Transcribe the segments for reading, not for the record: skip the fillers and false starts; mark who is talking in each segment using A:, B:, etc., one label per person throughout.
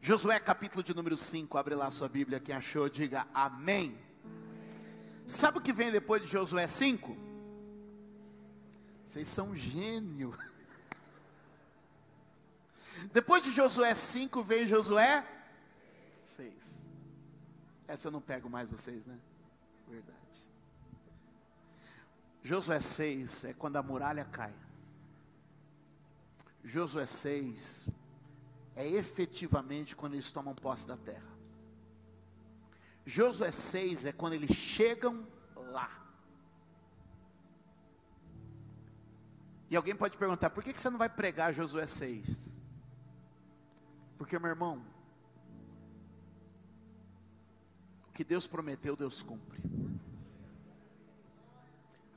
A: Josué capítulo de número 5, abre lá a sua Bíblia, quem achou diga amém. Sabe o que vem depois de Josué 5? Vocês são gênio. Depois de Josué 5 vem Josué 6. Essa eu não pego mais vocês, né? Verdade. Josué 6 é quando a muralha cai. Josué 6 é efetivamente quando eles tomam posse da terra. Josué 6 é quando eles chegam lá. E alguém pode perguntar, por que você não vai pregar Josué 6? Porque, meu irmão, o que Deus prometeu, Deus cumpre.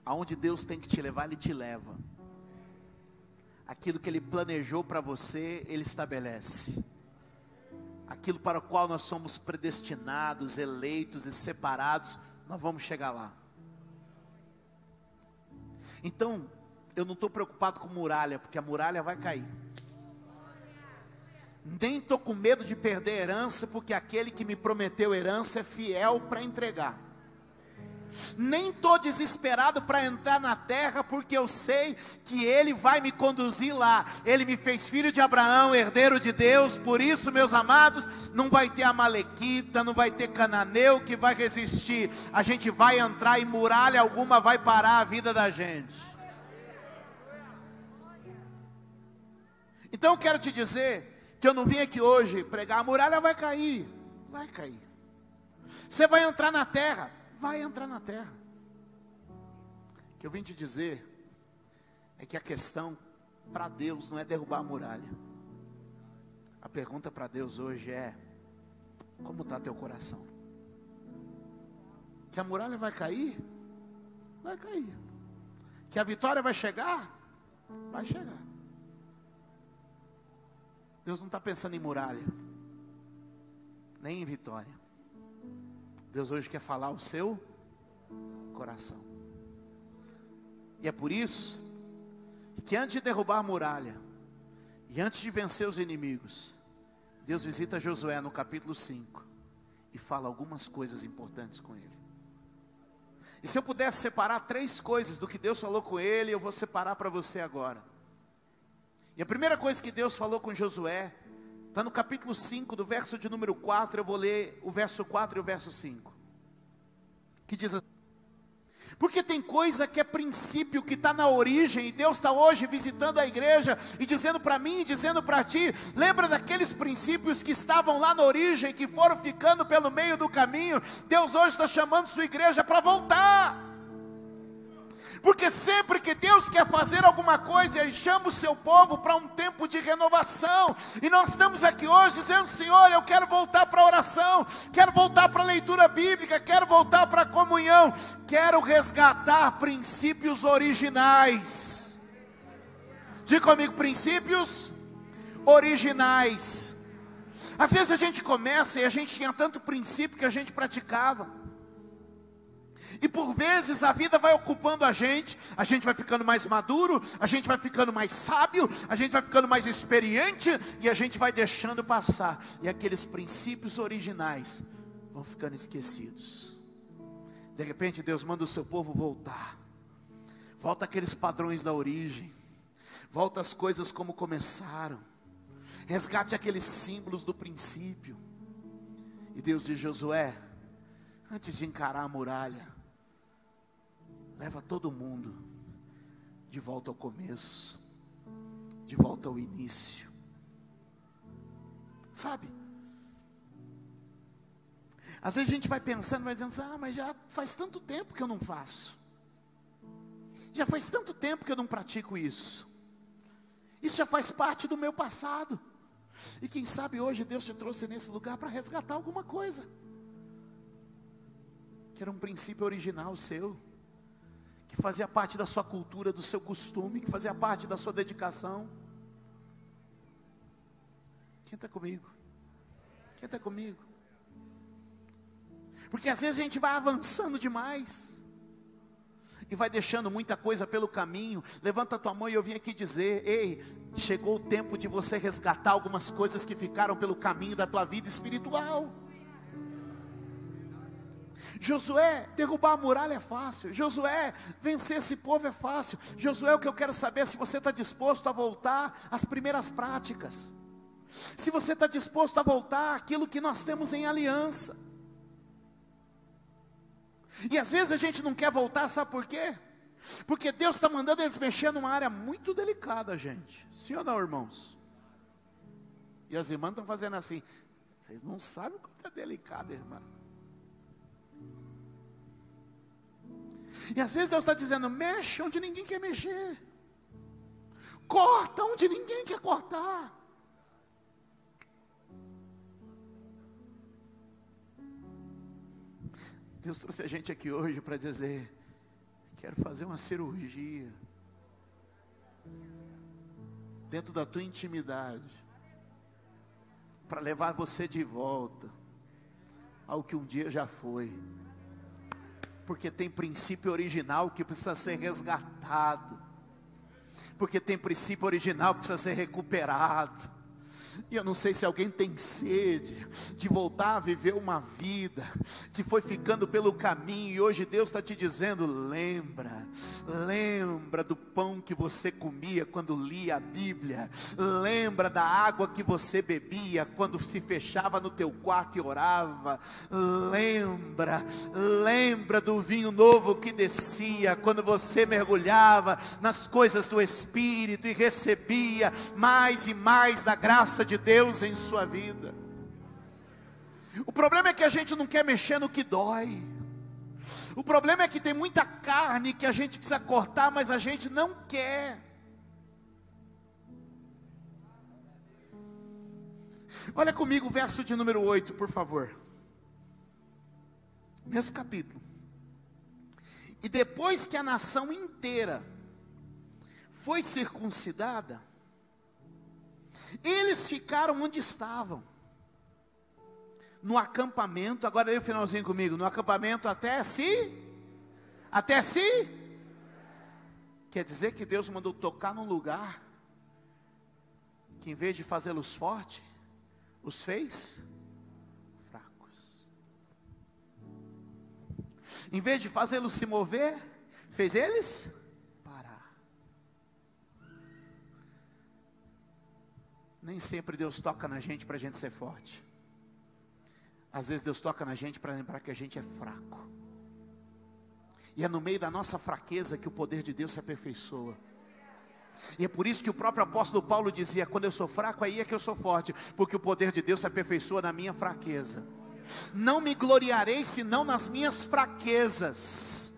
A: Aonde Deus tem que te levar, Ele te leva. Aquilo que Ele planejou para você, Ele estabelece. Aquilo para o qual nós somos predestinados, eleitos e separados, nós vamos chegar lá. Então, eu não estou preocupado com muralha, porque a muralha vai cair. Nem estou com medo de perder a herança, porque aquele que me prometeu herança é fiel para entregar. Nem estou desesperado para entrar na terra, porque eu sei que Ele vai me conduzir lá. Ele me fez filho de Abraão, herdeiro de Deus. Por isso, meus amados, não vai ter amalequita, não vai ter cananeu que vai resistir. A gente vai entrar e muralha alguma vai parar a vida da gente. Então eu quero te dizer que eu não vim aqui hoje pregar, a muralha vai cair. Vai cair. Você vai entrar na terra. Vai entrar na terra. O que eu vim te dizer é que a questão para Deus não é derrubar a muralha. A pergunta para Deus hoje é: como está teu coração? Que a muralha vai cair? Vai cair. Que a vitória vai chegar? Vai chegar. Deus não está pensando em muralha, nem em vitória. Deus hoje quer falar o seu coração. E é por isso que antes de derrubar a muralha e antes de vencer os inimigos, Deus visita Josué no capítulo 5 e fala algumas coisas importantes com ele. E se eu pudesse separar 3 coisas do que Deus falou com ele, eu vou separar para você agora. E a primeira coisa que Deus falou com Josué está no capítulo 5, do verso de número 4, eu vou ler o verso 4 e o verso 5. Que diz assim: porque tem coisa que é princípio, que está na origem, e Deus está hoje visitando a igreja, e dizendo para mim, e dizendo para ti, lembra daqueles princípios que estavam lá na origem, que foram ficando pelo meio do caminho. Deus hoje está chamando sua igreja para voltar. Porque sempre que Deus quer fazer alguma coisa, Ele chama o seu povo para um tempo de renovação. E nós estamos aqui hoje dizendo: Senhor, eu quero voltar para a oração, quero voltar para a leitura bíblica, quero voltar para a comunhão, quero resgatar princípios originais. Diga comigo: princípios originais. Às vezes a gente começa e a gente tinha tanto princípio que a gente praticava. E por vezes a vida vai ocupando a gente vai ficando mais maduro, a gente vai ficando mais sábio, a gente vai ficando mais experiente, e a gente vai deixando passar. E aqueles princípios originais vão ficando esquecidos. De repente Deus manda o seu povo voltar. Volta aqueles padrões da origem. Volta as coisas como começaram. Resgate aqueles símbolos do princípio. E Deus diz: Josué, antes de encarar a muralha, leva todo mundo de volta ao começo, de volta ao início. Sabe? Às vezes a gente vai pensando, vai dizendo: mas já faz tanto tempo que eu não faço. Já faz tanto tempo que eu não pratico isso. Isso já faz parte do meu passado. E quem sabe hoje Deus te trouxe nesse lugar para resgatar alguma coisa. Que era um princípio original seu, que fazia parte da sua cultura, do seu costume, que fazia parte da sua dedicação. Quem está comigo? Quem está comigo? Porque às vezes a gente vai avançando demais, e vai deixando muita coisa pelo caminho. Levanta a tua mão e eu vim aqui dizer: ei, chegou o tempo de você resgatar algumas coisas que ficaram pelo caminho da tua vida espiritual. Josué, derrubar a muralha é fácil. Josué, vencer esse povo é fácil. Josué, o que eu quero saber é se você está disposto a voltar às primeiras práticas, se você está disposto a voltar àquilo que nós temos em aliança. E às vezes a gente não quer voltar, sabe por quê? Porque Deus está mandando eles mexer numa área muito delicada, gente. Sim ou não, irmãos? E as irmãs estão fazendo assim: vocês não sabem o quanto é delicado, irmã. E às vezes Deus está dizendo: mexe onde ninguém quer mexer, corta onde ninguém quer cortar. Deus trouxe a gente aqui hoje para dizer: quero fazer uma cirurgia dentro da tua intimidade, para levar você de volta ao que um dia já foi. Porque tem princípio original que precisa ser resgatado, porque tem princípio original que precisa ser recuperado. E eu não sei se alguém tem sede de voltar a viver uma vida que foi ficando pelo caminho, e hoje Deus está te dizendo: lembra do pão que você comia quando lia a Bíblia, lembra da água que você bebia quando se fechava no teu quarto e orava, lembra do vinho novo que descia quando você mergulhava nas coisas do Espírito e recebia mais e mais da graça de Deus em sua vida. O problema é que a gente não quer mexer no que dói. O problema é que tem muita carne que a gente precisa cortar, mas a gente não quer. Olha comigo o verso de número 8, por favor. Mesmo capítulo. E depois que a nação inteira foi circuncidada, eles ficaram onde estavam, no acampamento. Agora aí o finalzinho comigo: no acampamento até se, quer dizer que Deus mandou tocar num lugar que, em vez de fazê-los fortes, os fez fracos. Em vez de fazê-los se mover, fez eles parar. Nem sempre Deus toca na gente para a gente ser forte. Às vezes Deus toca na gente para lembrar que a gente é fraco. E é no meio da nossa fraqueza que o poder de Deus se aperfeiçoa. E é por isso que o próprio apóstolo Paulo dizia: quando eu sou fraco, aí é que eu sou forte, porque o poder de Deus se aperfeiçoa na minha fraqueza. Não me gloriarei senão nas minhas fraquezas,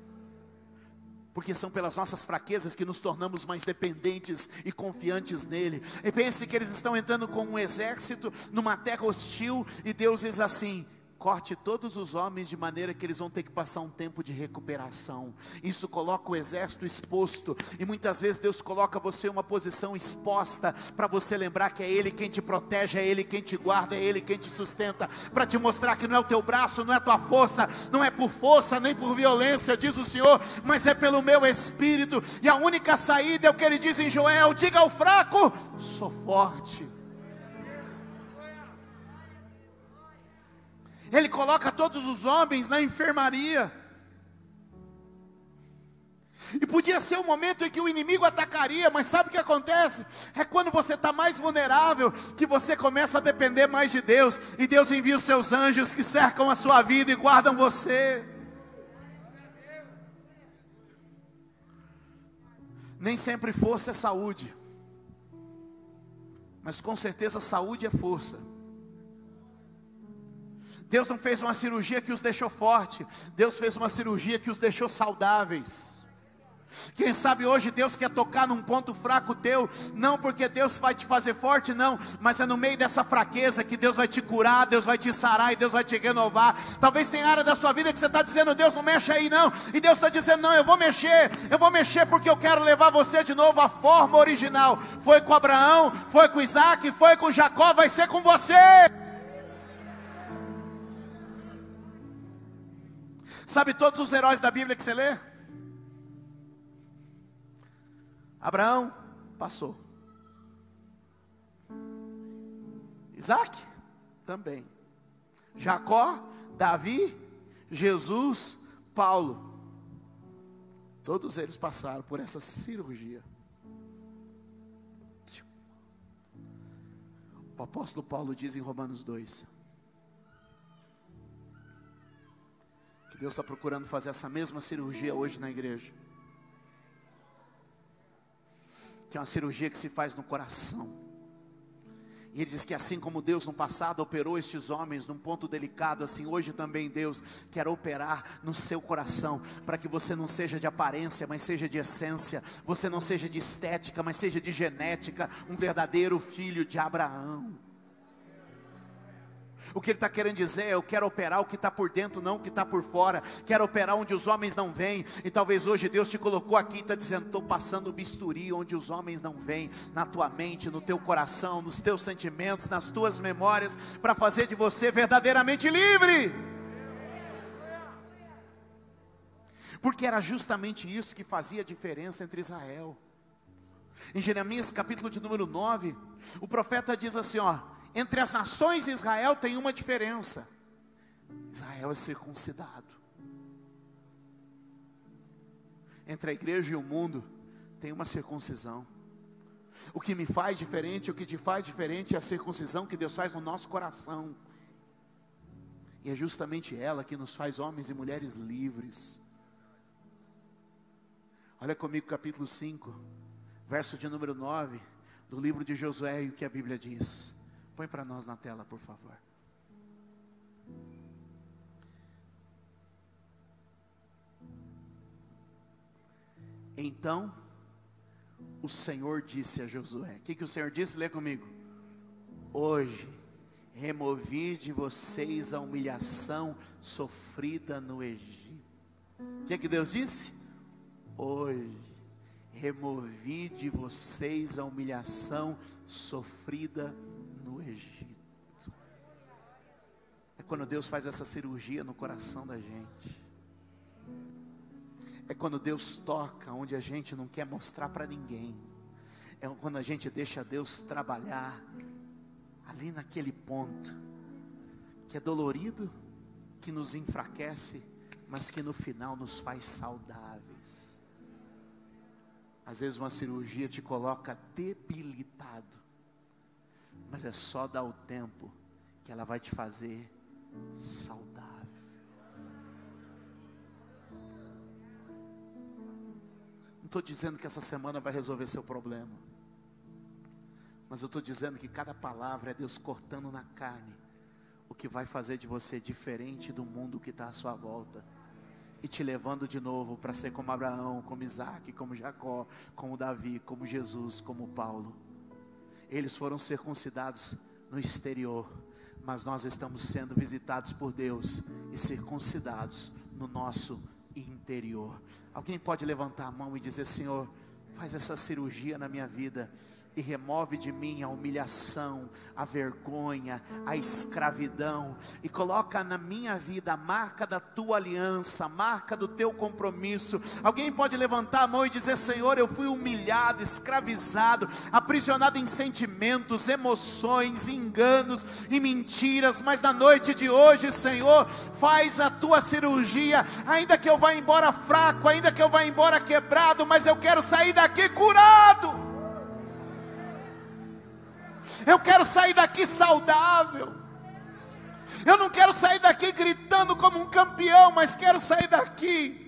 A: porque são pelas nossas fraquezas que nos tornamos mais dependentes e confiantes nele. E pense que eles estão entrando com um exército numa terra hostil, e Deus diz assim: corte todos os homens, de maneira que eles vão ter que passar um tempo de recuperação. Isso coloca o exército exposto, e muitas vezes Deus coloca você em uma posição exposta, para você lembrar que é Ele quem te protege, é Ele quem te guarda, é Ele quem te sustenta, para te mostrar que não é o teu braço, não é a tua força, não é por força, nem por violência, diz o Senhor, mas é pelo meu Espírito. E a única saída é o que Ele diz em Joel: diga ao fraco, sou forte. Ele coloca todos os homens na enfermaria. E podia ser um momento em que o inimigo atacaria, mas sabe o que acontece? É quando você está mais vulnerável, que você começa a depender mais de Deus, e Deus envia os seus anjos que cercam a sua vida e guardam você. Nem sempre força é saúde, mas com certeza saúde é força. Deus não fez uma cirurgia que os deixou forte, Deus fez uma cirurgia que os deixou saudáveis. Quem sabe hoje Deus quer tocar num ponto fraco teu, não porque Deus vai te fazer forte, não, mas é no meio dessa fraqueza que Deus vai te curar, Deus vai te sarar e Deus vai te renovar. Talvez tenha área da sua vida que você está dizendo: Deus, não mexe aí não, e Deus está dizendo: não, eu vou mexer porque eu quero levar você de novo à forma original. Foi com Abraão, foi com Isaac, foi com Jacó, vai ser com você. Sabe todos os heróis da Bíblia que você lê? Abraão passou. Isaac também. Jacó, Davi, Jesus, Paulo. Todos eles passaram por essa cirurgia. O apóstolo Paulo diz em Romanos 2 que Deus está procurando fazer essa mesma cirurgia hoje na igreja. Que é uma cirurgia que se faz no coração. E ele diz que assim como Deus no passado operou estes homens num ponto delicado, assim hoje também Deus quer operar no seu coração, para que você não seja de aparência, mas seja de essência, você não seja de estética, mas seja de genética, um verdadeiro filho de Abraão. O que ele está querendo dizer é: eu quero operar o que está por dentro, não o que está por fora. Quero operar onde os homens não veem. E talvez hoje Deus te colocou aqui e está dizendo: estou passando o bisturi onde os homens não veem, na tua mente, no teu coração, nos teus sentimentos, nas tuas memórias, para fazer de você verdadeiramente livre. Porque era justamente isso que fazia a diferença entre Israel. Em Jeremias capítulo de número 9, o profeta diz assim, ó: entre as nações e Israel tem uma diferença: Israel é circuncidado. Entre a igreja e o mundo tem uma circuncisão. O que me faz diferente, o que te faz diferente é a circuncisão que Deus faz no nosso coração. E é justamente ela que nos faz homens e mulheres livres. Olha comigo capítulo 5, verso de número 9, do livro de Josué, e o que a Bíblia diz. Põe para nós na tela, por favor. Então o Senhor disse a Josué. O que o Senhor disse? Lê comigo. Hoje removi de vocês a humilhação sofrida no Egito. O que Deus disse? Hoje removi de vocês a humilhação sofrida no Egito. É quando Deus faz essa cirurgia no coração da gente. É quando Deus toca onde a gente não quer mostrar para ninguém. É quando a gente deixa Deus trabalhar ali naquele ponto que é dolorido, que nos enfraquece, mas que no final nos faz saudáveis. Às vezes uma cirurgia te coloca debilitado, mas é só dar o tempo que ela vai te fazer saudável. Não estou dizendo que essa semana vai resolver seu problema, mas eu estou dizendo que cada palavra é Deus cortando na carne o que vai fazer de você diferente do mundo que está à sua volta, e te levando de novo para ser como Abraão, como Isaac, como Jacó, como Davi, como Jesus, como Paulo. Eles foram circuncidados no exterior, mas nós estamos sendo visitados por Deus e circuncidados no nosso interior. Alguém pode levantar a mão e dizer: Senhor, faz essa cirurgia na minha vida e remove de mim a humilhação, a vergonha, a escravidão, e coloca na minha vida a marca da tua aliança, a marca do teu compromisso. Alguém pode levantar a mão e dizer: Senhor, eu fui humilhado, escravizado, aprisionado em sentimentos, emoções, enganos e mentiras, mas na noite de hoje, Senhor, faz a tua cirurgia, ainda que eu vá embora fraco, ainda que eu vá embora quebrado, mas eu quero sair daqui curado. Eu quero sair daqui saudável. Eu não quero sair daqui gritando como um campeão, mas quero sair daqui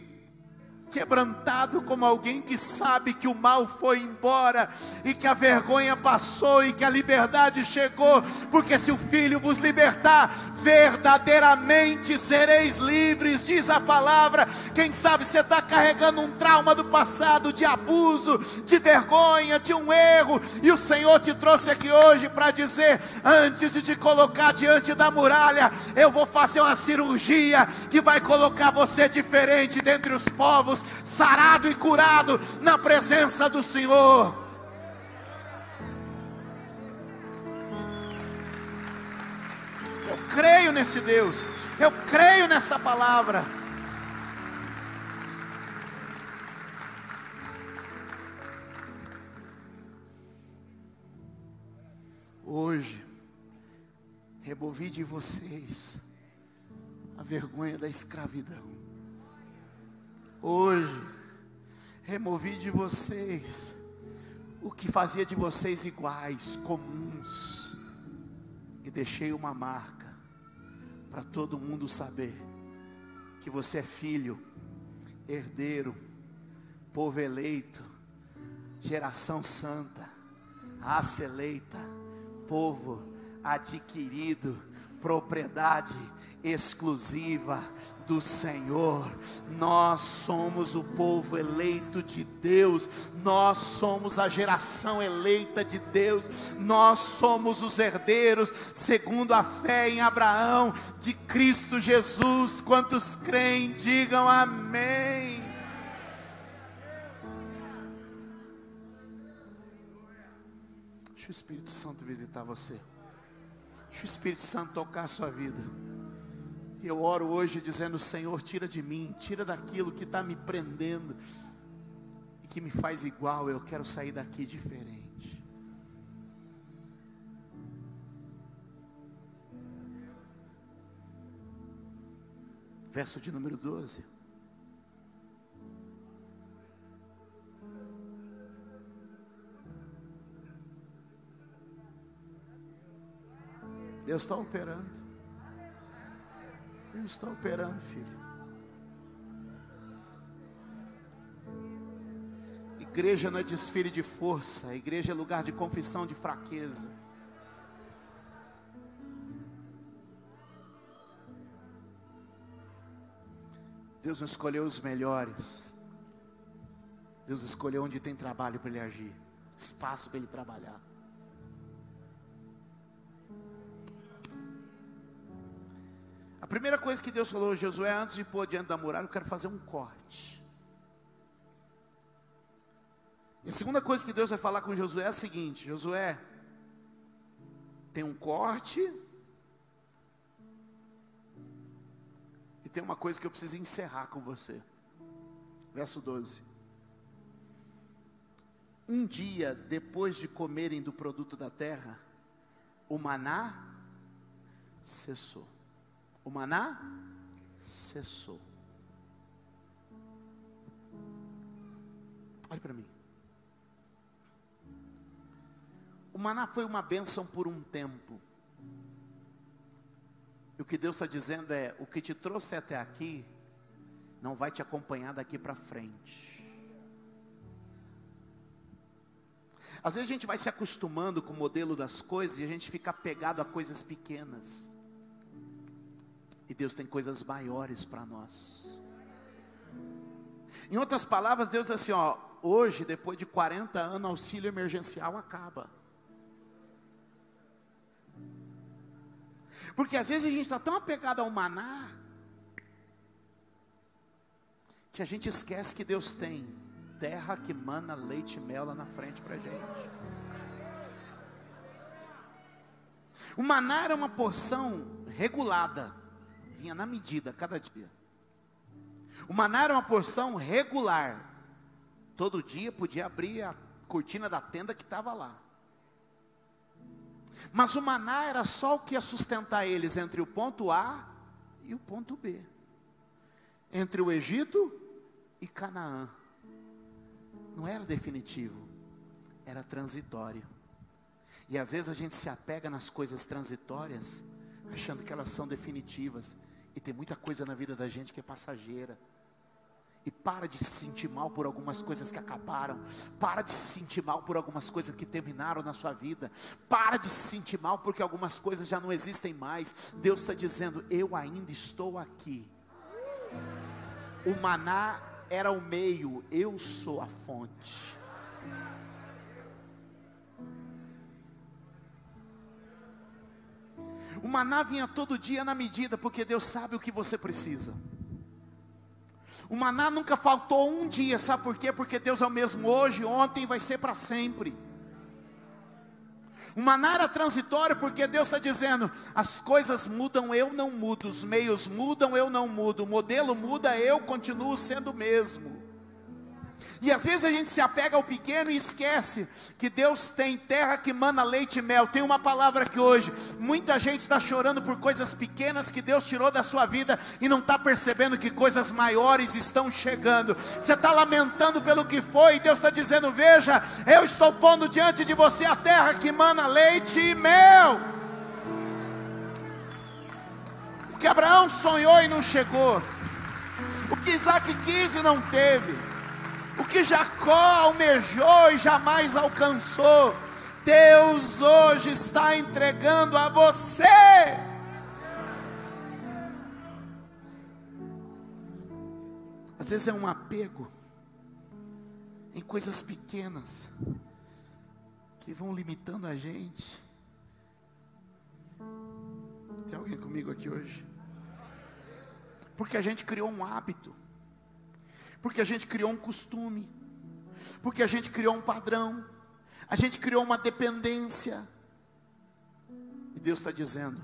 A: quebrantado como alguém que sabe que o mal foi embora, e que a vergonha passou, e que a liberdade chegou, porque se o Filho vos libertar, verdadeiramente sereis livres, diz a palavra. Quem sabe você está carregando um trauma do passado, de abuso, de vergonha, de um erro, e o Senhor te trouxe aqui hoje para dizer: antes de te colocar diante da muralha, eu vou fazer uma cirurgia que vai colocar você diferente dentre os povos, sarado e curado na presença do Senhor. Eu creio nesse Deus, eu creio nessa palavra. Hoje, removi de vocês a vergonha da escravidão. Hoje, removi de vocês o que fazia de vocês iguais, comuns, e deixei uma marca para todo mundo saber que você é filho, herdeiro, povo eleito, geração santa, raça eleita, povo adquirido, propriedade exclusiva do Senhor. Nós somos o povo eleito de Deus, nós somos a geração eleita de Deus, nós somos os herdeiros segundo a fé em Abraão de Cristo Jesus. Quantos creem, digam amém. Deixa o Espírito Santo visitar você, deixa o Espírito Santo tocar a sua vida. E eu oro hoje dizendo: Senhor, tira de mim, tira daquilo que está me prendendo e que me faz igual. Eu quero sair daqui diferente. Verso de número 12. Deus está operando. Deus está operando, filho. Igreja não é desfile de força. A igreja é lugar de confissão de fraqueza. Deus não escolheu os melhores. Deus escolheu onde tem trabalho para ele agir, espaço para ele trabalhar. A primeira coisa que Deus falou a Josué antes de pôr diante da muralha: eu quero fazer um corte. E a segunda coisa que Deus vai falar com Josué é a seguinte: Josué, tem um corte e tem uma coisa que eu preciso encerrar com você. Verso 12. Um dia depois de comerem do produto da terra, o maná cessou. O maná cessou. Olha para mim. O maná foi uma bênção por um tempo. E o que Deus está dizendo é: o que te trouxe até aqui não vai te acompanhar daqui para frente. Às vezes a gente vai se acostumando com o modelo das coisas e a gente fica apegado a coisas pequenas. E Deus tem coisas maiores para nós. Em outras palavras, Deus diz assim: ó, hoje, depois de 40 anos, auxílio emergencial acaba. Porque às vezes a gente está tão apegado ao maná, que a gente esquece que Deus tem terra que mana leite e mel lá na frente para a gente. O maná era uma porção regulada, vinha na medida cada dia. O maná era uma porção regular. Todo dia podia abrir a cortina da tenda que estava lá. Mas o maná era só o que ia sustentar eles entre o ponto A e o ponto B, entre o Egito e Canaã. Não era definitivo, era transitório. E às vezes a gente se apega nas coisas transitórias, achando que elas são definitivas. E tem muita coisa na vida da gente que é passageira. E para de se sentir mal por algumas coisas que acabaram. Para de se sentir mal por algumas coisas que terminaram na sua vida. Para de se sentir mal porque algumas coisas já não existem mais. Deus está dizendo: eu ainda estou aqui. O maná era o meio, eu sou a fonte. O maná vinha todo dia na medida, porque Deus sabe o que você precisa. O maná nunca faltou um dia, sabe por quê? Porque Deus é o mesmo hoje, ontem, vai ser para sempre. O maná era transitório, porque Deus está dizendo: as coisas mudam, eu não mudo, os meios mudam, eu não mudo, o modelo muda, eu continuo sendo o mesmo. E às vezes a gente se apega ao pequeno e esquece que Deus tem terra que mana leite e mel. Tem uma palavra aqui hoje, muita gente está chorando por coisas pequenas que Deus tirou da sua vida e não está percebendo que coisas maiores estão chegando. Você está lamentando pelo que foi, e Deus está dizendo: veja, eu estou pondo diante de você a terra que mana leite e mel. O que Abraão sonhou e não chegou, o que Isaac quis e não teve, o que Jacó almejou e jamais alcançou, Deus hoje está entregando a você. Às vezes é um apego em coisas pequenas que vão limitando a gente. Tem alguém comigo aqui hoje? Porque a gente criou um hábito, porque a gente criou um costume, porque a gente criou um padrão, a gente criou uma dependência. E Deus está dizendo: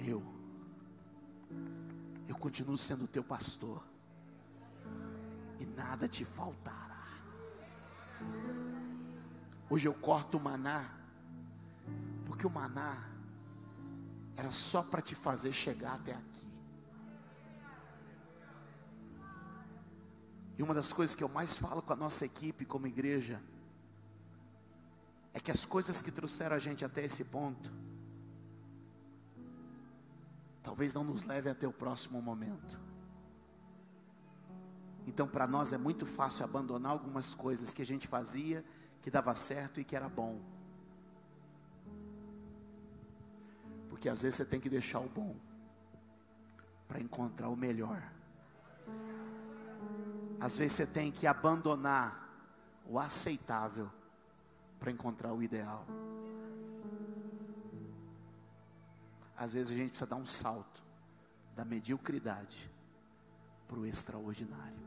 A: eu continuo sendo teu pastor, e nada te faltará. Hoje eu corto o maná, porque o maná era só para te fazer chegar até aqui. E uma das coisas que eu mais falo com a nossa equipe como igreja é que as coisas que trouxeram a gente até esse ponto talvez não nos leve até o próximo momento. Então para nós é muito fácil abandonar algumas coisas que a gente fazia, que dava certo e que era bom. Porque às vezes você tem que deixar o bom para encontrar o melhor. Às vezes você tem que abandonar o aceitável para encontrar o ideal. Às vezes a gente precisa dar um salto da mediocridade para o extraordinário.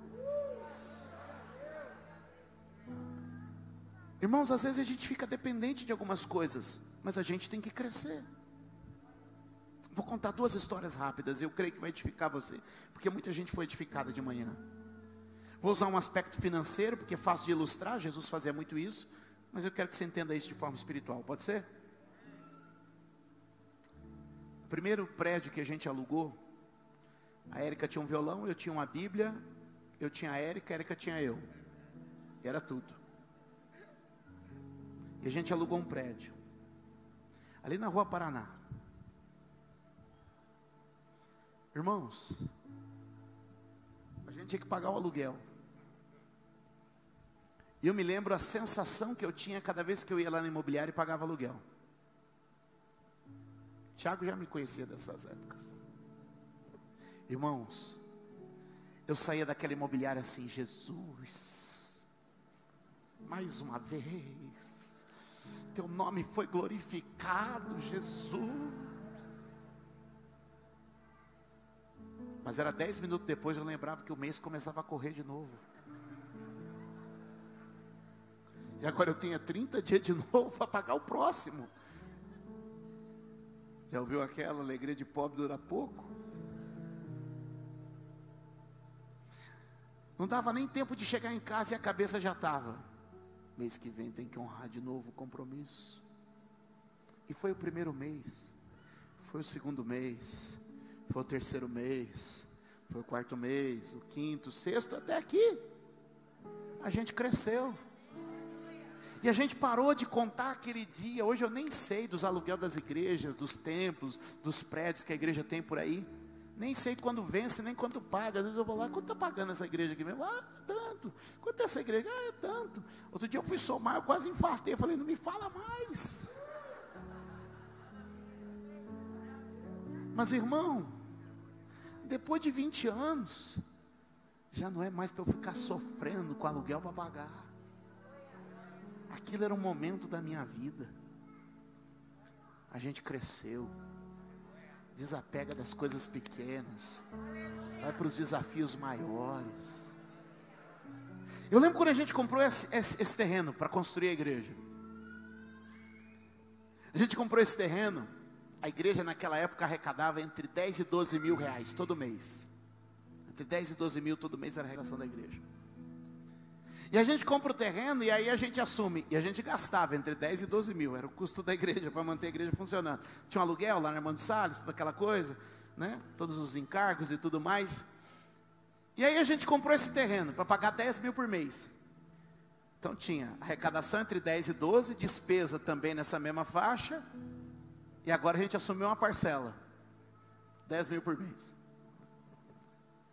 A: Irmãos, às vezes a gente fica dependente de algumas coisas, mas a gente tem que crescer. Vou contar 2 histórias rápidas, eu creio que vai edificar você, porque muita gente foi edificada de manhã. Vou usar um aspecto financeiro, porque é fácil de ilustrar, Jesus fazia muito isso, mas eu quero que você entenda isso de forma espiritual, pode ser? O primeiro prédio que a gente alugou, a Érica tinha um violão, eu tinha uma Bíblia, eu tinha a Érica tinha eu, e era tudo. E a gente alugou um prédio, ali na Rua Paraná. Irmãos, a gente tinha que pagar o aluguel. E eu me lembro a sensação que eu tinha cada vez que eu ia lá no imobiliário e pagava aluguel. Tiago já me conhecia dessas épocas. Irmãos, eu saía daquela imobiliária assim: Jesus, mais uma vez, teu nome foi glorificado, Jesus. Mas era 10 minutos depois, eu lembrava que o mês começava a correr de novo. E agora eu tinha 30 dias de novo para pagar o próximo. Já ouviu aquela alegria de pobre dura pouco? Não dava nem tempo de chegar em casa e a cabeça já estava: mês que vem tem que honrar de novo o compromisso. E foi o primeiro mês, foi o segundo mês, foi o terceiro mês, foi o quarto mês, o quinto, o sexto, até aqui. A gente cresceu. E a gente parou de contar aquele dia. Hoje eu nem sei dos aluguel das igrejas, dos templos, dos prédios que a igreja tem por aí. Nem sei quando vence, nem quanto paga. Às vezes eu vou lá: quanto está pagando essa igreja aqui mesmo? Ah, tanto. Quanto é essa igreja? Ah, é tanto. Outro dia eu fui somar, eu quase infartei. Eu falei: não me fala mais. Mas irmão, depois de 20 anos, já não é mais para eu ficar sofrendo com aluguel para pagar. Aquilo era um momento da minha vida. A gente cresceu. Desapega das coisas pequenas, vai para os desafios maiores. Eu lembro quando a gente comprou esse terreno para construir a igreja. A gente comprou esse terreno. A igreja naquela época arrecadava entre 10 e 12 mil reais todo mês. Entre 10 e 12 mil todo mês era a arrecadação da igreja. E a gente compra o terreno e aí a gente assume. E a gente gastava entre 10 e 12 mil. Era o custo da igreja, para manter a igreja funcionando. Tinha um aluguel lá na Irmã de Salles, toda aquela coisa, né? Todos os encargos e tudo mais. E aí a gente comprou esse terreno para pagar 10 mil por mês. Então tinha arrecadação entre 10 e 12, despesa também nessa mesma faixa. E agora a gente assumiu uma parcela. 10 mil por mês.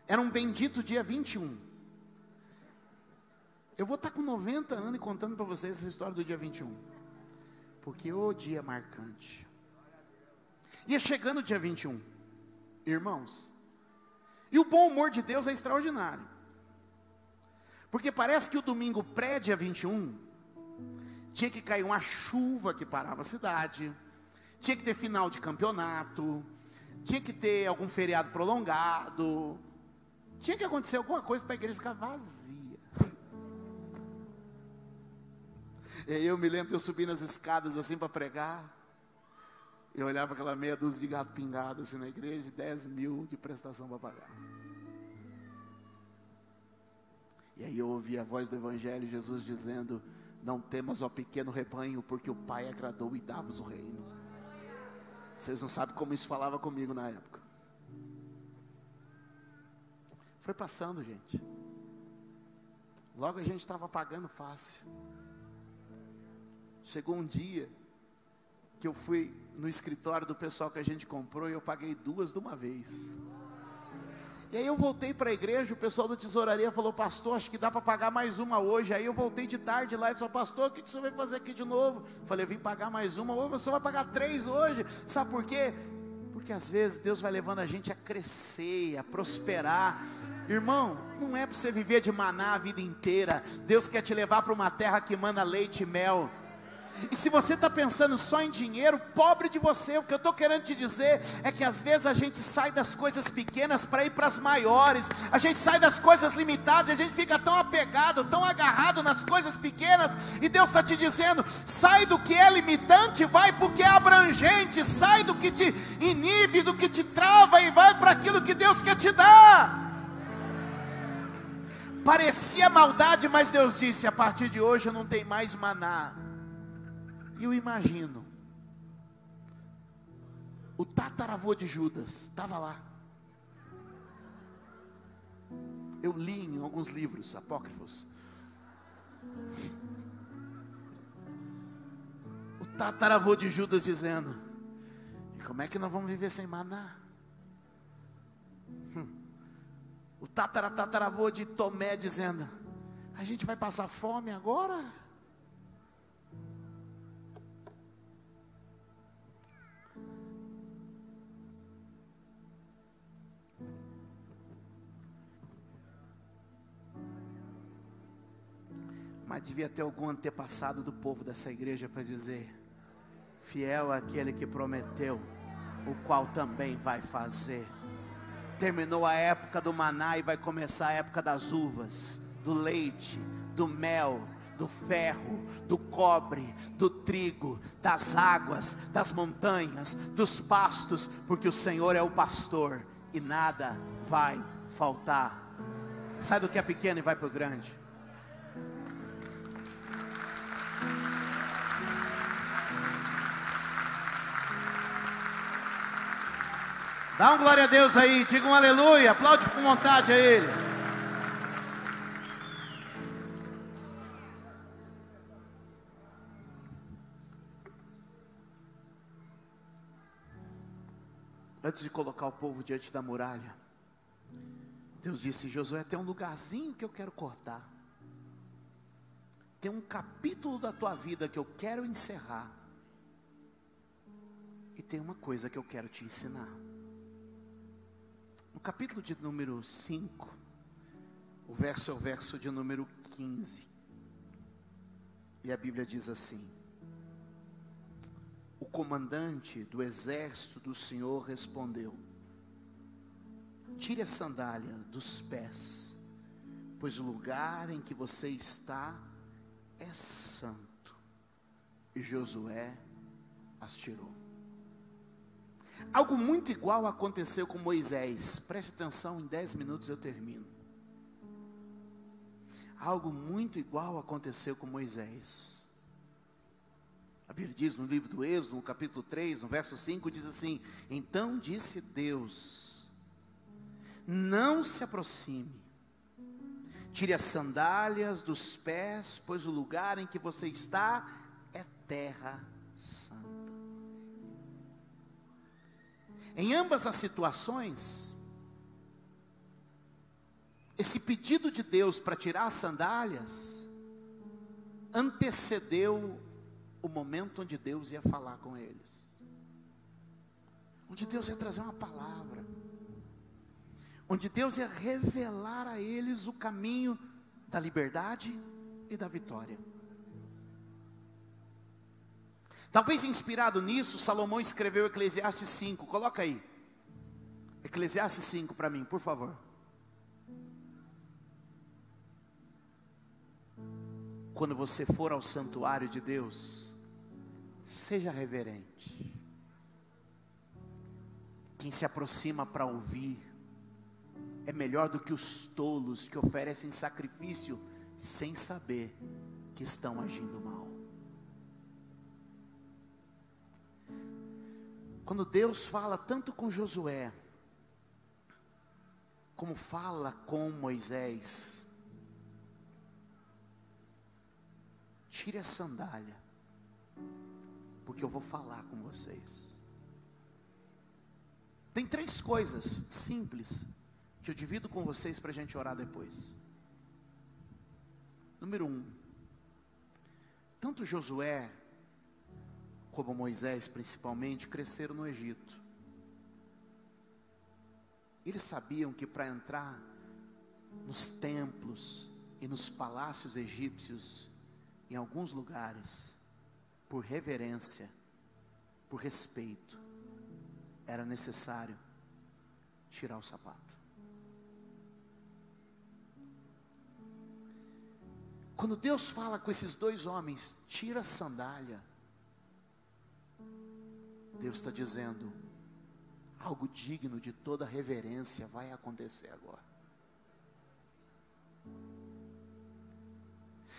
A: Era um bendito dia 21. Eu vou estar com 90 anos e contando para vocês essa história do dia 21. Porque o dia marcante. Ia chegando o dia 21. Irmãos. E o bom humor de Deus é extraordinário. Porque parece que o domingo pré-dia 21, tinha que cair uma chuva que parava a cidade, tinha que ter final de campeonato, tinha que ter algum feriado prolongado, tinha que acontecer alguma coisa para a igreja ficar vazia. E aí eu me lembro de eu subir nas escadas assim para pregar, eu olhava aquela meia dúzia de gato pingado assim na igreja, 10 mil de prestação para pagar. E aí eu ouvi a voz do Evangelho, Jesus dizendo: não temas, ó pequeno rebanho, porque o Pai agradou e dá-vos o reino. Vocês não sabem como isso falava comigo na época. Foi passando, gente. Logo a gente estava pagando fácil. Chegou um dia que eu fui no escritório do pessoal que a gente comprou e eu paguei 2 de uma vez. E aí eu voltei para a igreja, o pessoal da tesouraria falou: pastor, acho que dá para pagar mais uma hoje. Aí eu voltei de tarde lá e disse: pastor, o que você vai fazer aqui de novo? Falei: eu vim pagar mais uma. Ô, você vai pagar 3 hoje. Sabe por quê? Porque às vezes Deus vai levando a gente a crescer, a prosperar. Irmão, não é para você viver de maná a vida inteira. Deus quer te levar para uma terra que emana leite e mel. E se você está pensando só em dinheiro, pobre de você. O que eu estou querendo te dizer é que às vezes a gente sai das coisas pequenas para ir para as maiores. A gente sai das coisas limitadas e a gente fica tão apegado, tão agarrado nas coisas pequenas. E Deus está te dizendo: sai do que é limitante, vai para o que é abrangente. Sai do que te inibe, do que te trava e vai para aquilo que Deus quer te dar. Parecia maldade, mas Deus disse: a partir de hoje não tem mais maná. E eu imagino, o tataravô de Judas estava lá. Eu li em alguns livros apócrifos. O tataravô de Judas dizendo: e como é que nós vamos viver sem maná? O tataravô de Tomé dizendo: a gente vai passar fome agora? Mas devia ter algum antepassado do povo dessa igreja para dizer: fiel é aquele que prometeu, o qual também vai fazer. Terminou a época do maná e vai começar a época das uvas, do leite, do mel, do ferro, do cobre, do trigo, das águas, das montanhas, dos pastos, porque o Senhor é o pastor e nada vai faltar. Sai do que é pequeno e vai para o grande. Dá um glória a Deus aí, diga um aleluia, aplaude com vontade a Ele. Antes de colocar o povo diante da muralha, Deus disse: Josué, tem um lugarzinho que eu quero cortar. Tem um capítulo da tua vida que eu quero encerrar. E tem uma coisa que eu quero te ensinar. No capítulo de número 5, o verso é o verso de número 15. E a Bíblia diz assim: o comandante do exército do Senhor respondeu: tire a sandália dos pés, pois o lugar em que você está é santo. E Josué as tirou. Algo muito igual aconteceu com Moisés. Preste atenção, em 10 minutos eu termino. algo muito igual aconteceu com Moisés. A Bíblia diz no livro do Êxodo, no capítulo 3, no verso 5, diz assim: então disse Deus: não se aproxime, tire as sandálias dos pés, pois o lugar em que você está é terra santa. Em ambas as situações, esse pedido de Deus para tirar as sandálias antecedeu o momento onde Deus ia falar com eles, onde Deus ia trazer uma palavra, onde Deus ia revelar a eles o caminho da liberdade e da vitória. Talvez inspirado nisso, Salomão escreveu Eclesiastes 5, coloca aí, Eclesiastes 5 para mim, por favor. Quando você for ao santuário de Deus, seja reverente. Quem se aproxima para ouvir é melhor do que os tolos que oferecem sacrifício sem saber que estão agindo mal. Quando Deus fala tanto com Josué, como fala com Moisés, tire a sandália, porque eu vou falar com vocês. Tem 3 coisas simples que eu divido com vocês para a gente orar depois. Número 1, tanto Josué como Moisés principalmente cresceram no Egito. Eles sabiam que para entrar nos templos e nos palácios egípcios, em alguns lugares, por reverência, por respeito, era necessário tirar o sapato. Quando Deus fala com esses 2 homens, tira a sandália, Deus está dizendo, algo digno de toda reverência vai acontecer agora.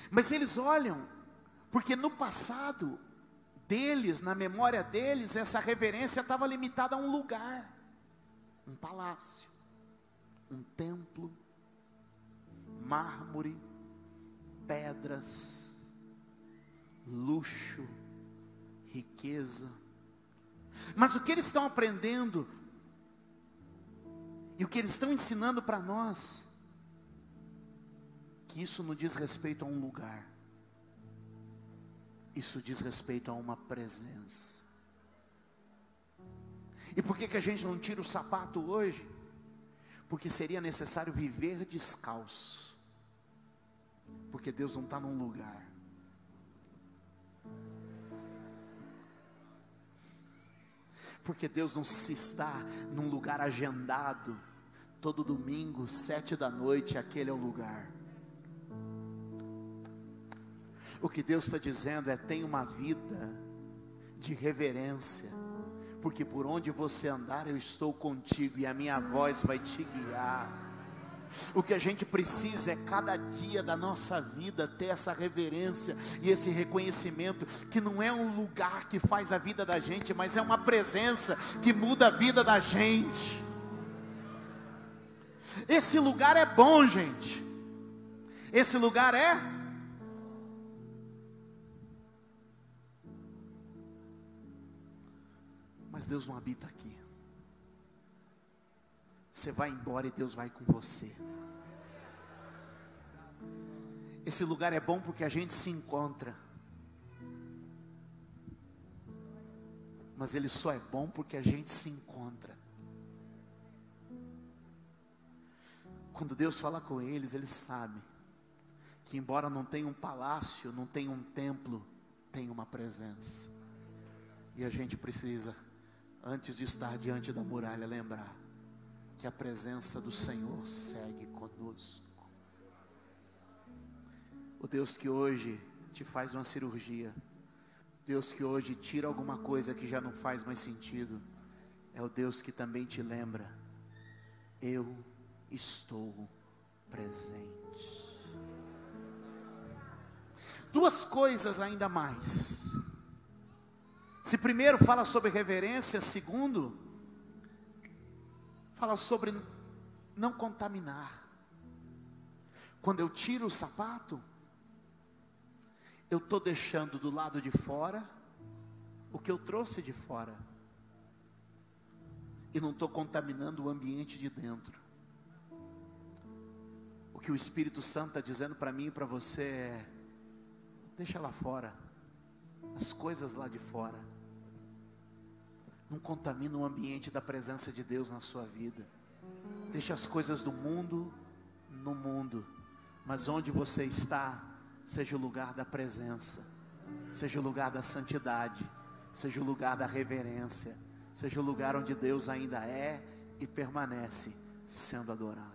A: Mas eles olham, porque no passado deles, na memória deles, essa reverência estava limitada a um lugar, um palácio, um templo, mármore, pedras, luxo, riqueza. Mas o que eles estão aprendendo e o que eles estão ensinando para nós, que isso não diz respeito a um lugar, isso diz respeito a uma presença. E por que a gente não tira o sapato hoje? Porque seria necessário viver descalço, porque Deus não está num lugar. Porque Deus não se está num lugar agendado, todo domingo, 7 da noite, aquele é o lugar. O que Deus está dizendo é: tenha uma vida de reverência, porque por onde você andar eu estou contigo e a minha voz vai te guiar. O que a gente precisa é cada dia da nossa vida ter essa reverência e esse reconhecimento, que não é um lugar que faz a vida da gente, mas é uma presença que muda a vida da gente. Esse lugar é bom, gente. Esse lugar é... Mas Deus não habita aqui. Você vai embora e Deus vai com você. Esse lugar é bom porque a gente se encontra. Mas ele só é bom porque a gente se encontra. Quando Deus fala com eles, eles sabem que embora não tenha um palácio, não tenha um templo, tem uma presença. E a gente precisa, antes de estar diante da muralha, lembrar que a presença do Senhor segue conosco. O Deus que hoje te faz uma cirurgia, Deus que hoje tira alguma coisa que já não faz mais sentido, é o Deus que também te lembra: eu estou presente. duas coisas ainda mais. Se primeiro fala sobre reverência, segundo, fala sobre não contaminar. Quando eu tiro o sapato, eu estou deixando do lado de fora o que eu trouxe de fora. E não estou contaminando o ambiente de dentro. O que o Espírito Santo está dizendo para mim e para você é: deixa lá fora, as coisas lá de fora. Não contamina o ambiente da presença de Deus na sua vida. Deixa as coisas do mundo no mundo. Mas onde você está, seja o lugar da presença, seja o lugar da santidade, seja o lugar da reverência, seja o lugar onde Deus ainda é e permanece sendo adorado.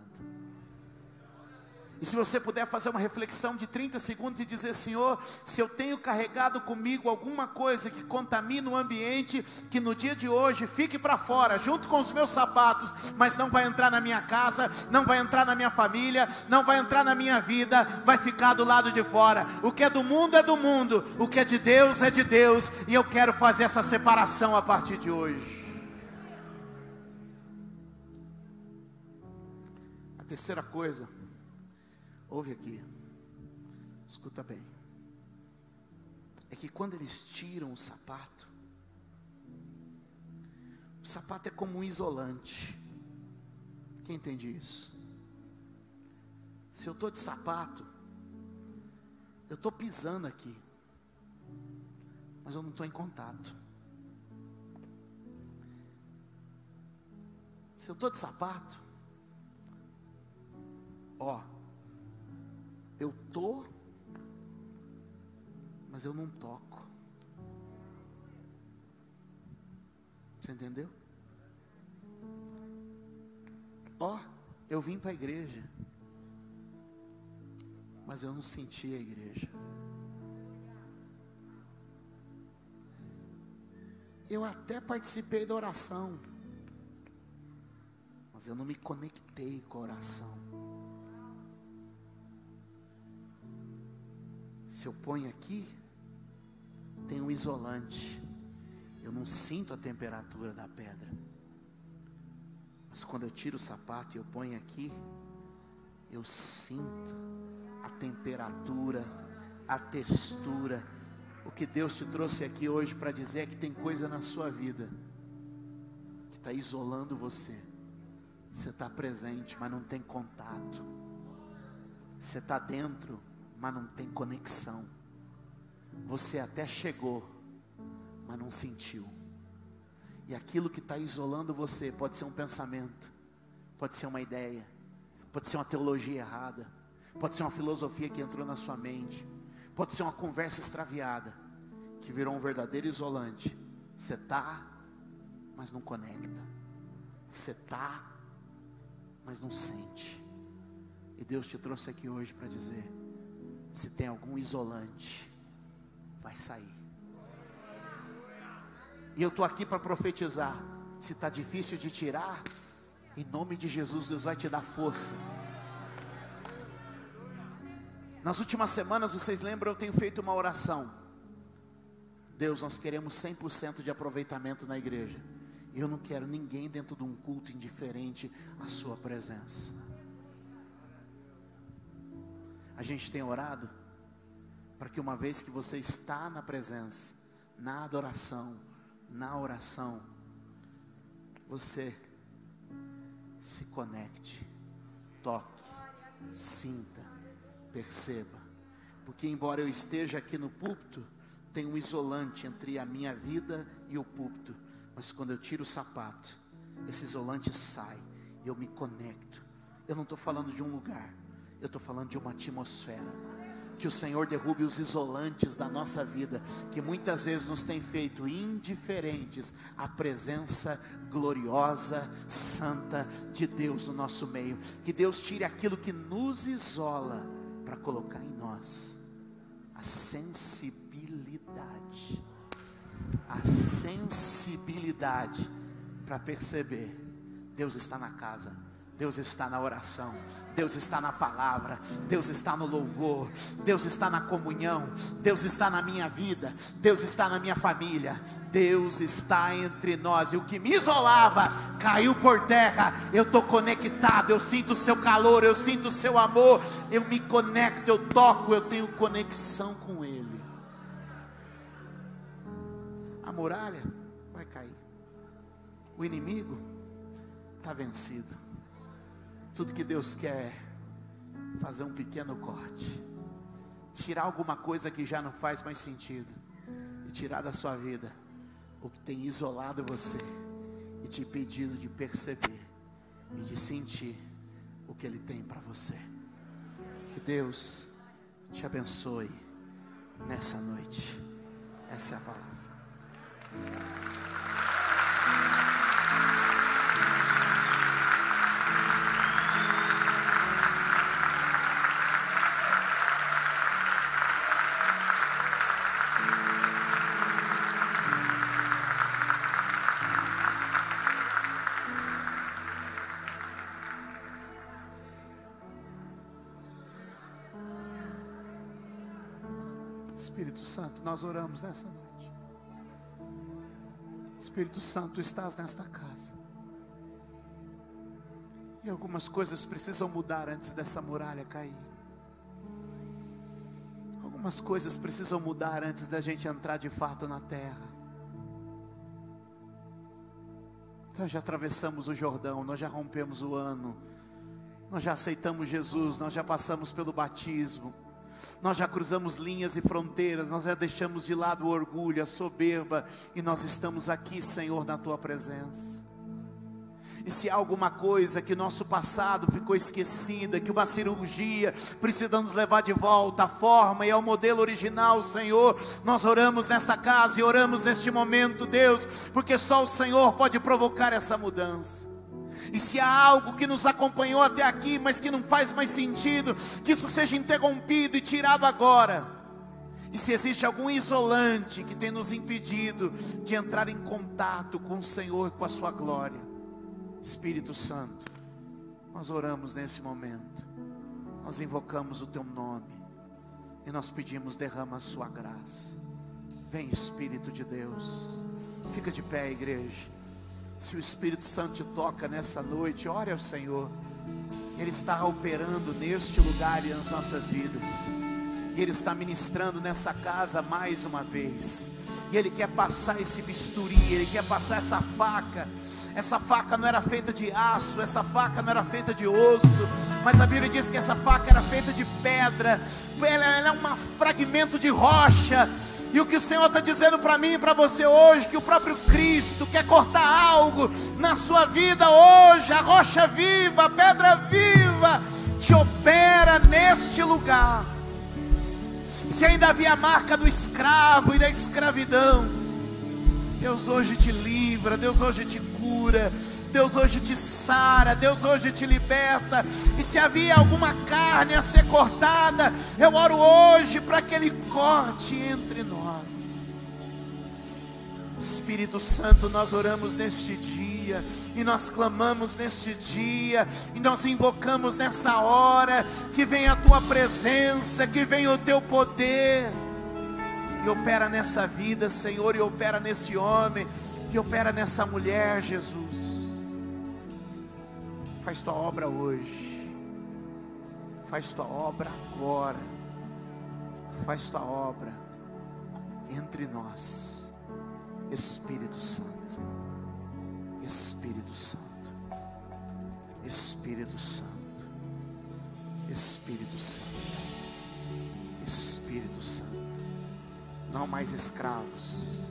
A: E se você puder fazer uma reflexão de 30 segundos e dizer: Senhor, se eu tenho carregado comigo alguma coisa que contamina o ambiente, que no dia de hoje fique para fora, junto com os meus sapatos, mas não vai entrar na minha casa, não vai entrar na minha família, não vai entrar na minha vida, vai ficar do lado de fora. O que é do mundo é do mundo, o que é de Deus, e eu quero fazer essa separação a partir de hoje. A terceira coisa, ouve aqui, escuta bem, é que quando eles tiram o sapato é como um isolante. Quem entende isso? Se eu estou de sapato, eu estou pisando aqui, mas eu não estou em contato. Se eu estou de sapato, eu estou, mas eu não toco. Você entendeu? Eu vim para a igreja, mas eu não senti a igreja. Eu até participei da oração, mas eu não me conectei com a oração. Se eu ponho aqui, tem um isolante, eu não sinto a temperatura da pedra. Mas quando eu tiro o sapato e eu ponho aqui, eu sinto a temperatura, a textura. O que Deus te trouxe aqui hoje para dizer é que tem coisa na sua vida que está isolando você. Você está presente, mas não tem contato. Você está dentro, mas não tem conexão. Você até chegou, mas não sentiu. E aquilo que está isolando você pode ser um pensamento, pode ser uma ideia, pode ser uma teologia errada, pode ser uma filosofia que entrou na sua mente, pode ser uma conversa extraviada, que virou um verdadeiro isolante. Você está, mas não conecta. Você está, mas não sente. E Deus te trouxe aqui hoje para dizer: se tem algum isolante, vai sair. E eu estou aqui para profetizar. Se está difícil de tirar, em nome de Jesus, Deus vai te dar força. Nas últimas semanas, vocês lembram, eu tenho feito uma oração. Deus, nós queremos 100% de aproveitamento na igreja. E eu não quero ninguém dentro de um culto indiferente à sua presença. A gente tem orado para que uma vez que você está na presença, na adoração, na oração, você se conecte, toque, sinta, perceba. Porque embora eu esteja aqui no púlpito, tem um isolante entre a minha vida e o púlpito. Mas quando eu tiro o sapato, esse isolante sai e eu me conecto. Eu não estou falando de um lugar, eu estou falando de uma atmosfera. Que o Senhor derrube os isolantes da nossa vida, que muitas vezes nos tem feito indiferentes à presença gloriosa, santa de Deus no nosso meio. Que Deus tire aquilo que nos isola, para colocar em nós a sensibilidade. A sensibilidade para perceber: Deus está na casa, Deus está na oração, Deus está na palavra, Deus está no louvor, Deus está na comunhão, Deus está na minha vida, Deus está na minha família, Deus está entre nós. E o que me isolava caiu por terra. Eu estou conectado, eu sinto o seu calor, eu sinto o seu amor, eu me conecto, eu toco, eu tenho conexão com Ele. A muralha vai cair, o inimigo está vencido. Tudo que Deus quer é fazer um pequeno corte, tirar alguma coisa que já não faz mais sentido, e tirar da sua vida o que tem isolado você, e te impedido de perceber e de sentir o que Ele tem para você. Que Deus te abençoe nessa noite. Essa é a palavra. Espírito Santo, nós oramos nessa noite. Espírito Santo, tu estás nesta casa, e algumas coisas precisam mudar antes dessa muralha cair. Algumas coisas precisam mudar antes da gente entrar de fato na terra. Nós já atravessamos o Jordão, nós já rompemos o ano, nós já aceitamos Jesus, nós já passamos pelo batismo, nós já cruzamos linhas e fronteiras, nós já deixamos de lado o orgulho, a soberba, e nós estamos aqui, Senhor, na Tua presença. E se há alguma coisa que nosso passado ficou esquecida, que uma cirurgia precisa nos levar de volta à forma e ao modelo original, Senhor, nós oramos nesta casa e oramos neste momento, Deus, porque só o Senhor pode provocar essa mudança. E se há algo que nos acompanhou até aqui, mas que não faz mais sentido, que isso seja interrompido e tirado agora. E se existe algum isolante que tem nos impedido de entrar em contato com o Senhor e com a sua glória, Espírito Santo, nós oramos nesse momento, nós invocamos o Teu nome, e nós pedimos, derrama a sua graça. Vem, Espírito de Deus. Fica de pé, igreja. Se o Espírito Santo te toca nessa noite, ore ao Senhor. Ele está operando neste lugar e nas nossas vidas, e Ele está ministrando nessa casa mais uma vez, e Ele quer passar esse bisturi, Ele quer passar essa faca. Essa faca não era feita de aço, essa faca não era feita de osso, mas a Bíblia diz que essa faca era feita de pedra. Ela é um fragmento de rocha. E o que o Senhor está dizendo para mim e para você hoje, que o próprio Cristo quer cortar algo na sua vida hoje. A rocha viva, a pedra viva, te opera neste lugar. Se ainda havia a marca do escravo e da escravidão, Deus hoje te livra, Deus hoje te cura, Deus hoje te sara, Deus hoje te liberta. E se havia alguma carne a ser cortada, eu oro hoje para que Ele corte entre nós. Espírito Santo, nós oramos neste dia, e nós clamamos neste dia, e nós invocamos nessa hora, que venha a Tua presença, que venha o Teu poder, e opera nessa vida, Senhor, e opera nesse homem, e opera nessa mulher, Jesus. Faz Tua obra hoje, faz Tua obra agora, faz Tua obra entre nós, Espírito Santo, Espírito Santo, Espírito Santo, Espírito Santo, Espírito Santo. Não mais escravos,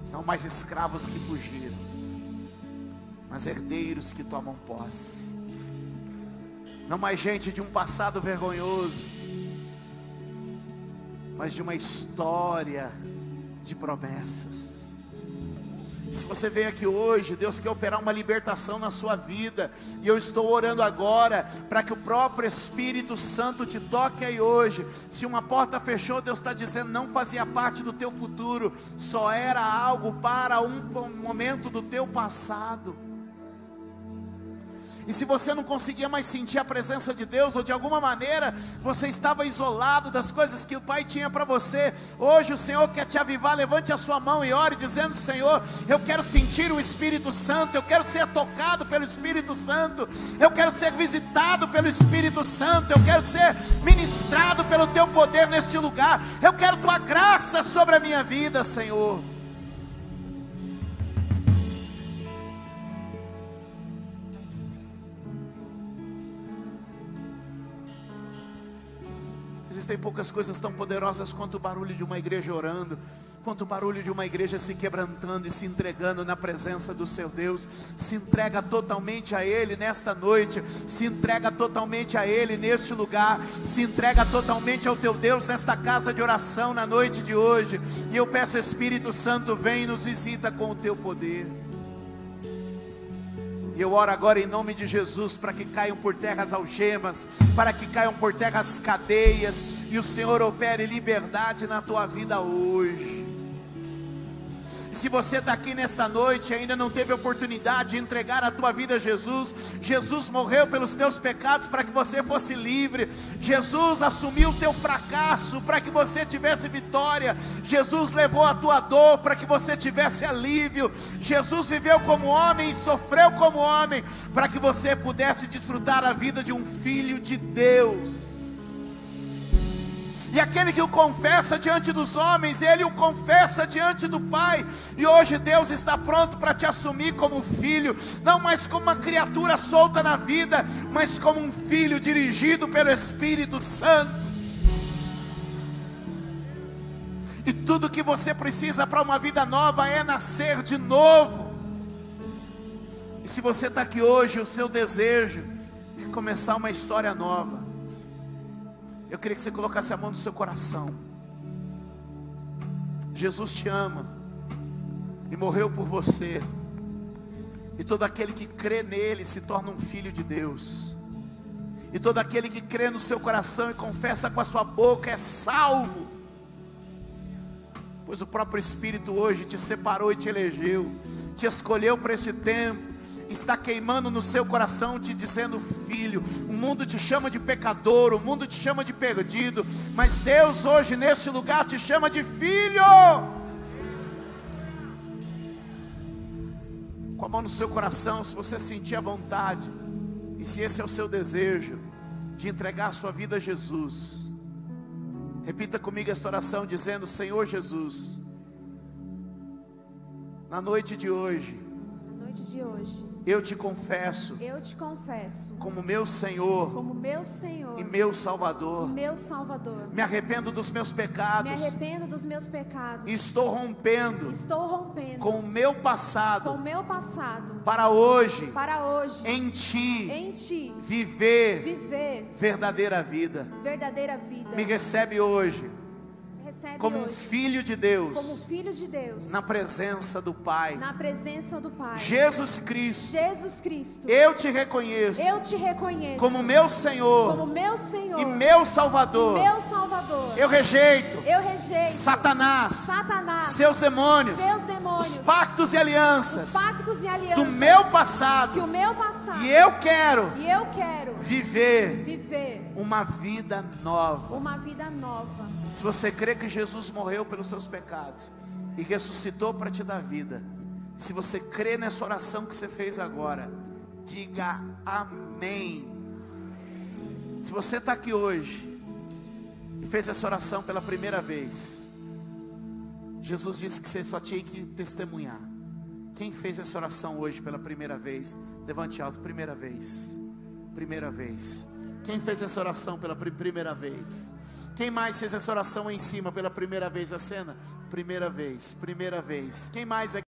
A: não mais escravos que fugiram, mas herdeiros que tomam posse. Não mais gente de um passado vergonhoso, mas de uma história de promessas. Se você veio aqui hoje, Deus quer operar uma libertação na sua vida, e eu estou orando agora para que o próprio Espírito Santo te toque aí hoje. Se uma porta fechou, Deus está dizendo, não fazia parte do teu futuro, só era algo para um momento do teu passado. E se você não conseguia mais sentir a presença de Deus, ou de alguma maneira você estava isolado das coisas que o Pai tinha para você, hoje o Senhor quer te avivar. Levante a sua mão e ore dizendo: Senhor, eu quero sentir o Espírito Santo, eu quero ser tocado pelo Espírito Santo, eu quero ser visitado pelo Espírito Santo, eu quero ser ministrado pelo Teu poder neste lugar, eu quero Tua graça sobre a minha vida, Senhor. Existem poucas coisas tão poderosas quanto o barulho de uma igreja orando, quanto o barulho de uma igreja se quebrantando e se entregando na presença do seu Deus. Se entrega totalmente a Ele nesta noite, se entrega totalmente a Ele neste lugar, se entrega totalmente ao teu Deus nesta casa de oração na noite de hoje. E eu peço, Espírito Santo, vem e nos visita com o teu poder. E eu oro agora em nome de Jesus, para que caiam por terra as algemas, para que caiam por terra as cadeias, e o Senhor opere liberdade na tua vida hoje. E se você está aqui nesta noite e ainda não teve oportunidade de entregar a tua vida a Jesus, Jesus morreu pelos teus pecados para que você fosse livre. Jesus assumiu o teu fracasso para que você tivesse vitória. Jesus levou a tua dor para que você tivesse alívio. Jesus viveu como homem e sofreu como homem para que você pudesse desfrutar a vida de um filho de Deus. E aquele que o confessa diante dos homens, ele o confessa diante do Pai. E hoje Deus está pronto para te assumir como filho, não mais como uma criatura solta na vida, mas como um filho dirigido pelo Espírito Santo. E tudo que você precisa para uma vida nova é nascer de novo. E se você está aqui hoje, o seu desejo é começar uma história nova, eu queria que você colocasse a mão no seu coração. Jesus te ama e morreu por você, e todo aquele que crê nele se torna um filho de Deus. E todo aquele que crê no seu coração e confessa com a sua boca é salvo, pois o próprio Espírito hoje te separou e te elegeu, te escolheu para este tempo. Está queimando no seu coração, te dizendo: filho. O mundo te chama de pecador, o mundo te chama de perdido, mas Deus hoje neste lugar te chama de filho. Com a mão no seu coração, se você sentir a vontade, e se esse é o seu desejo, de entregar a sua vida a Jesus, repita comigo esta oração dizendo: Senhor Jesus, na noite de hoje, eu te confesso como meu Senhor, e meu Salvador. Me arrependo dos meus pecados. E estou rompendo com o meu passado, para hoje em ti viver verdadeira vida. Me recebe hoje como um filho de Deus, na presença do Pai. Jesus Cristo, eu te reconheço como meu Senhor, e meu Salvador. Eu rejeito Satanás, seus demônios, os pactos e alianças do meu passado, e eu quero viver uma vida nova. Se você crê que Jesus morreu pelos seus pecados e ressuscitou para te dar vida, se você crê nessa oração que você fez agora, diga amém. Se você está aqui hoje e fez essa oração pela primeira vez, Jesus disse que você só tinha que testemunhar. Quem fez essa oração hoje pela primeira vez, levante alto. Primeira vez. Quem fez essa oração pela primeira vez? Quem mais fez essa oração aí em cima pela primeira vez? A cena? Primeira vez. Quem mais é